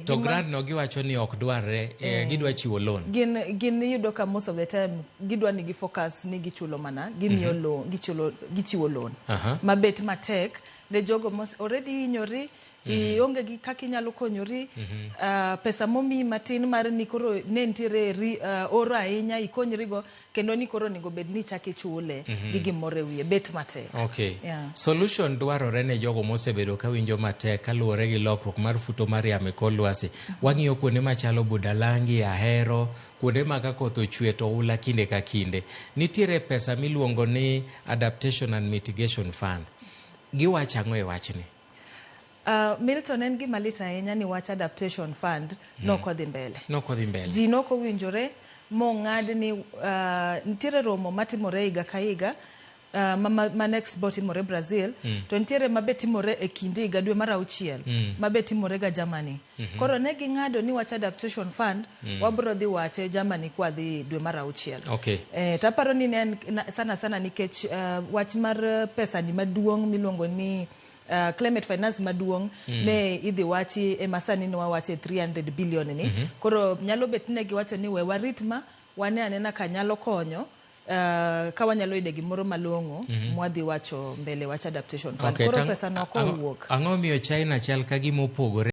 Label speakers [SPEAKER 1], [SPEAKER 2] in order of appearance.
[SPEAKER 1] To grant no giwacho ni ok dwarre, gidwa chiwo loan.
[SPEAKER 2] Gin yudo ka most of the time gidwa ni focus ni gichulo mana, gimiyo loan, gichiwo loan. Mabet matek ne jogo already hinyori, ionge gi kaka inyalo konyori, pesa momi matin mar ni koro ne nitiere oro ahinya ikonyri go, kendo ni koro nego bed ni chaki chule gi gimoro e wiye, bet matek.
[SPEAKER 1] Solution dwarore ne jogo mosebedo ka winjo matek kaluwore gi lokruok mar futo mar yamo kor lwasi. Wang'iyo kuonde machalo Budalangi, Ahero, kuonde ma ka koth ochwe to oula kinde ka kinde. Nitiere pesa miluongo ni Adaptation and Mitigation Fund. Giwacho ang'o e wachni?
[SPEAKER 2] Milton, en gima lit ahinya ni wach Adaptation Fund nokodhi mbele. Ji nokowinjore mong'ad ni nitiere romo matimore higa ka higa, ma next bo timore Brazil, to nitiere mabe timore e kinde higa dwe mar 6 mabe timore ga Germany. Koro ne ging'ado ni wach Adaptation Fund wabro dhi wache Germany kwa dhi dwe mar 6. Taparo ni sana nikech wach mar pesa ni maduong' miluongo ni climate finance maduong' ne idhi wachi e masani no wache 300 billion ni. Koro nyalo bet ne giwacho ni we waritma wane anena ka nyalo konyo ka wanyalo ide gimoro malong'o mwadhi wacho mbele wach Adaptation Fund. Koro pesa no ko wuok.
[SPEAKER 1] Ang'o miyo China chal ka gima opogore